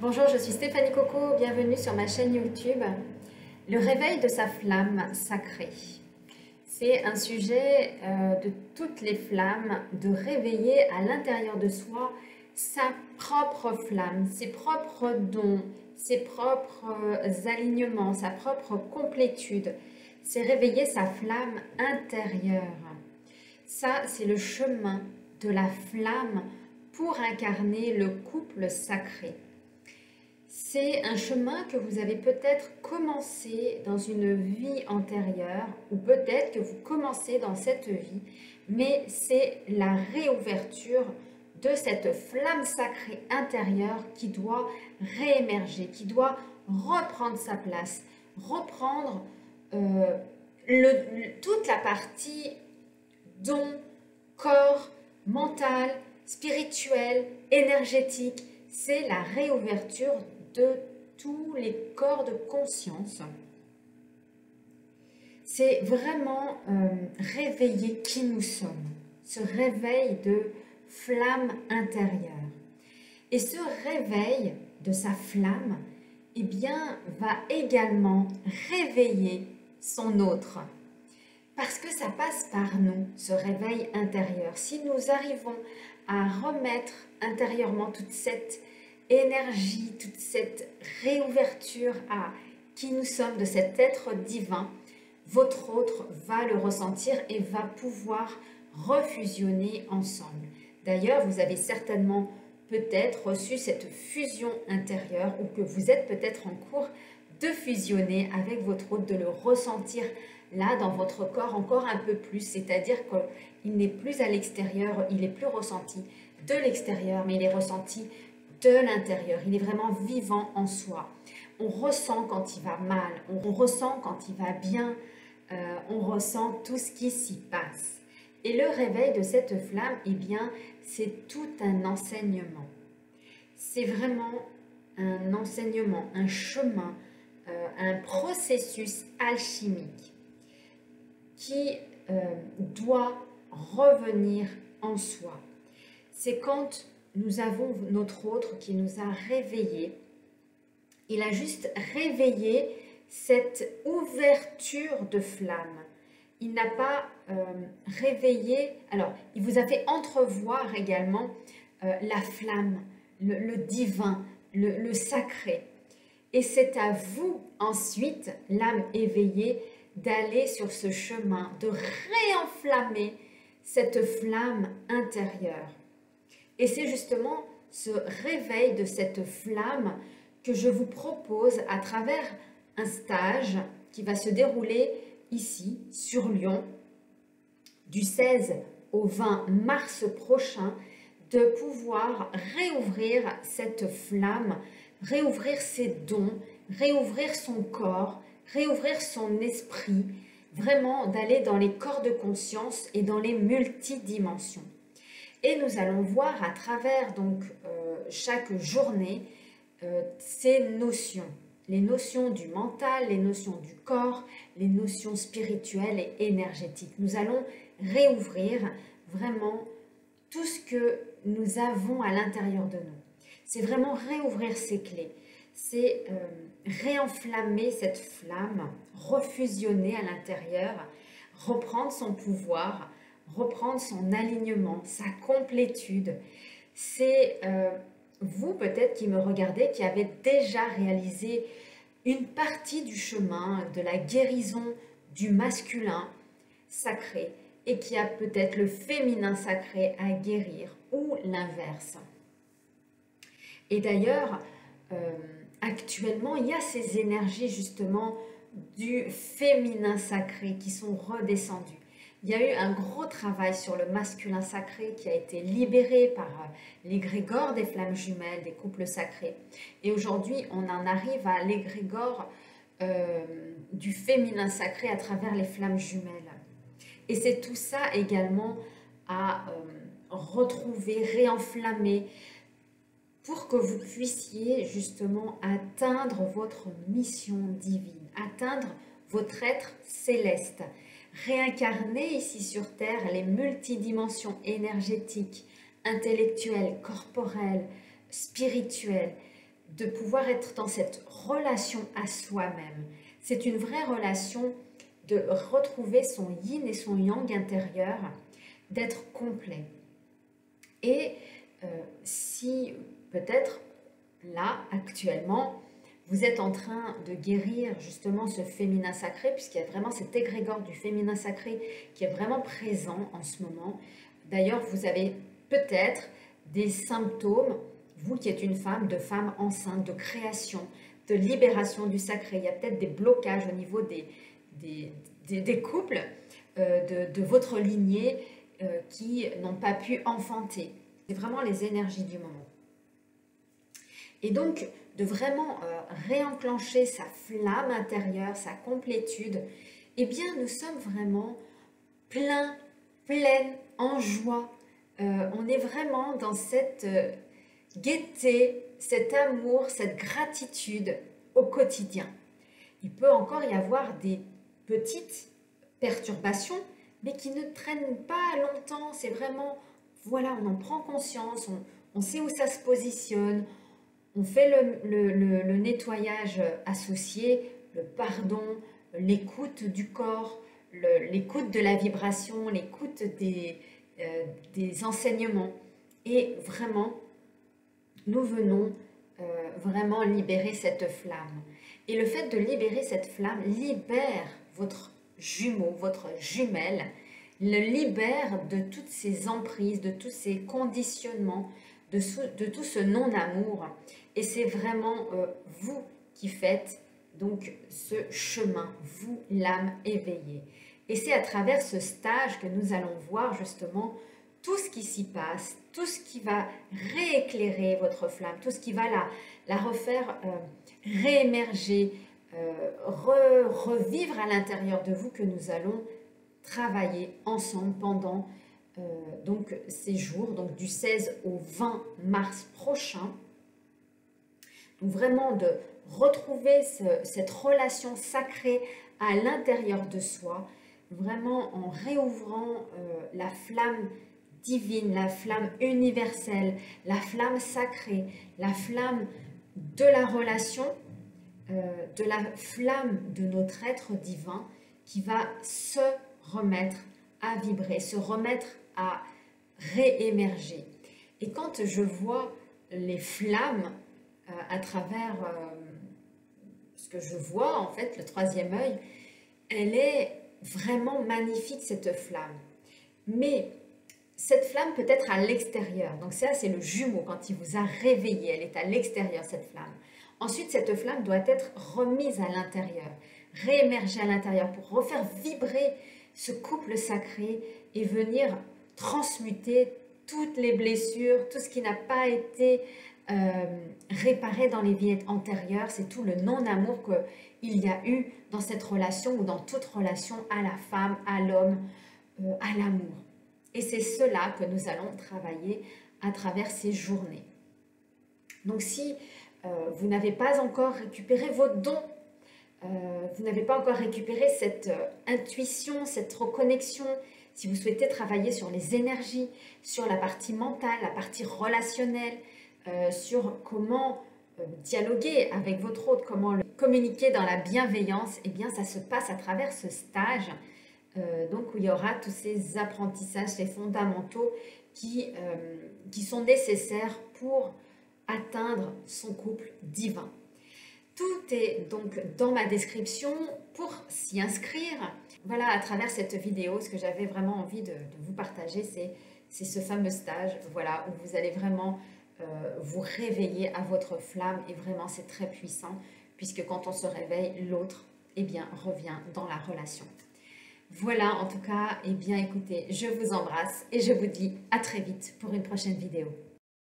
Bonjour, je suis Stéphanie Coco, bienvenue sur ma chaîne YouTube. Le réveil de sa flamme sacrée. C'est un sujet de toutes les flammes, de réveiller à l'intérieur de soi sa propre flamme, ses propres dons, ses propres alignements, sa propre complétude. C'est réveiller sa flamme intérieure. Ça, c'est le chemin de la flamme pour incarner le couple sacré. C'est un chemin que vous avez peut-être commencé dans une vie antérieure ou peut-être que vous commencez dans cette vie, mais c'est la réouverture de cette flamme sacrée intérieure qui doit réémerger, qui doit reprendre sa place, reprendre toute la partie don, corps, mental, spirituel, énergétique. C'est la réouverture de tous les corps de conscience. C'est vraiment réveiller qui nous sommes, ce réveil de flamme intérieure. Et ce réveil de sa flamme, eh bien, va également réveiller son autre. Parce que ça passe par nous, ce réveil intérieur. Si nous arrivons à remettre intérieurement toute cette énergie, toute cette réouverture à qui nous sommes, de cet être divin, votre autre va le ressentir et va pouvoir refusionner ensemble. D'ailleurs, vous avez certainement peut-être reçu cette fusion intérieure ou que vous êtes peut-être en cours de fusionner avec votre autre, de le ressentir là dans votre corps encore un peu plus, c'est-à-dire qu'il n'est plus à l'extérieur, il est plus ressenti de l'extérieur, mais il est ressenti de l'intérieur, il est vraiment vivant en soi. On ressent quand il va mal, on ressent quand il va bien, on ressent tout ce qui s'y passe. Et le réveil de cette flamme, eh bien, c'est tout un enseignement. C'est vraiment un enseignement, un chemin, un processus alchimique qui doit revenir en soi. C'est quand nous avons notre autre qui nous a réveillés. Il a juste réveillé cette ouverture de flamme. Il n'a pas réveillé, alors il vous a fait entrevoir également la flamme, le divin, le sacré. Et c'est à vous ensuite, l'âme éveillée, d'aller sur ce chemin, de réenflammer cette flamme intérieure. Et c'est justement ce réveil de cette flamme que je vous propose à travers un stage qui va se dérouler ici, sur Lyon, du 16 au 20 mars prochain, de pouvoir réouvrir cette flamme, réouvrir ses dons, réouvrir son corps, réouvrir son esprit, vraiment d'aller dans les corps de conscience et dans les multidimensions. Et nous allons voir à travers donc chaque journée ces notions, les notions du mental, les notions du corps, les notions spirituelles et énergétiques. Nous allons réouvrir vraiment tout ce que nous avons à l'intérieur de nous. C'est vraiment réouvrir ces clés, c'est réenflammer cette flamme, refusionner à l'intérieur, reprendre son pouvoir, reprendre son alignement, sa complétude. C'est vous peut-être qui me regardez, qui avez déjà réalisé une partie du chemin de la guérison du masculin sacré et qui a peut-être le féminin sacré à guérir ou l'inverse. Et d'ailleurs, actuellement, il y a ces énergies justement du féminin sacré qui sont redescendues. Il y a eu un gros travail sur le masculin sacré qui a été libéré par l'égrégore des flammes jumelles, des couples sacrés. Et aujourd'hui, on en arrive à l'égrégore du féminin sacré à travers les flammes jumelles. Et c'est tout ça également à retrouver, réenflammer, pour que vous puissiez justement atteindre votre mission divine, atteindre votre être céleste, réincarner ici sur Terre les multidimensions énergétiques, intellectuelles, corporelles, spirituelles, de pouvoir être dans cette relation à soi-même. C'est une vraie relation de retrouver son yin et son yang intérieur, d'être complet. Et si peut-être là, actuellement, vous êtes en train de guérir justement ce féminin sacré, puisqu'il y a vraiment cet égrégore du féminin sacré qui est vraiment présent en ce moment. D'ailleurs, vous avez peut-être des symptômes, vous qui êtes une femme, de femme enceinte, de création, de libération du sacré. Il y a peut-être des blocages au niveau des couples de votre lignée qui n'ont pas pu enfanter. C'est vraiment les énergies du moment. Et donc, de vraiment réenclencher sa flamme intérieure, sa complétude, eh bien, nous sommes vraiment pleines, en joie. On est vraiment dans cette gaieté, cet amour, cette gratitude au quotidien. Il peut encore y avoir des petites perturbations, mais qui ne traînent pas longtemps. C'est vraiment, voilà, on en prend conscience, on sait où ça se positionne, on fait le nettoyage associé, le pardon, l'écoute du corps, l'écoute de la vibration, l'écoute des enseignements. Et vraiment, nous venons vraiment libérer cette flamme. Et le fait de libérer cette flamme libère votre jumeau, votre jumelle, le libère de toutes ces emprises, de tous ces conditionnements, de tout ce non-amour. Et c'est vraiment vous qui faites donc ce chemin, vous, l'âme éveillée. Et c'est à travers ce stage que nous allons voir justement tout ce qui s'y passe, tout ce qui va rééclairer votre flamme, tout ce qui va la refaire réémerger, revivre à l'intérieur de vous, que nous allons travailler ensemble pendant donc ces jours, donc du 16 au 20 mars prochain. Donc vraiment de retrouver cette relation sacrée à l'intérieur de soi, vraiment en réouvrant la flamme divine, la flamme universelle, la flamme sacrée, la flamme de la relation, de la flamme de notre être divin qui va se remettre à vibrer, se remettre à réémerger. Et quand je vois les flammes à travers ce que je vois, en fait, le troisième œil, elle est vraiment magnifique, cette flamme. Mais cette flamme peut être à l'extérieur. Donc ça, c'est le jumeau, quand il vous a réveillé, elle est à l'extérieur, cette flamme. Ensuite, cette flamme doit être remise à l'intérieur, réémerger à l'intérieur pour refaire vibrer ce couple sacré et venir transmuter toutes les blessures, tout ce qui n'a pas été réparé dans les vies antérieures. C'est tout le non-amour qu'il y a eu dans cette relation ou dans toute relation à la femme, à l'homme, à l'amour. Et c'est cela que nous allons travailler à travers ces journées. Donc si vous n'avez pas encore récupéré vos dons, vous n'avez pas encore récupéré cette intuition, cette reconnexion, si vous souhaitez travailler sur les énergies, sur la partie mentale, la partie relationnelle, sur comment dialoguer avec votre autre, comment communiquer dans la bienveillance, eh bien ça se passe à travers ce stage, donc où il y aura tous ces apprentissages, ces fondamentaux qui sont nécessaires pour atteindre son couple divin. Tout est donc dans ma description pour s'y inscrire. Voilà, à travers cette vidéo, ce que j'avais vraiment envie de vous partager, c'est ce fameux stage, voilà, où vous allez vraiment vous réveiller à votre flamme. Et vraiment, c'est très puissant, puisque quand on se réveille, l'autre, eh bien, revient dans la relation. Voilà, en tout cas, eh bien, écoutez, je vous embrasse et je vous dis à très vite pour une prochaine vidéo.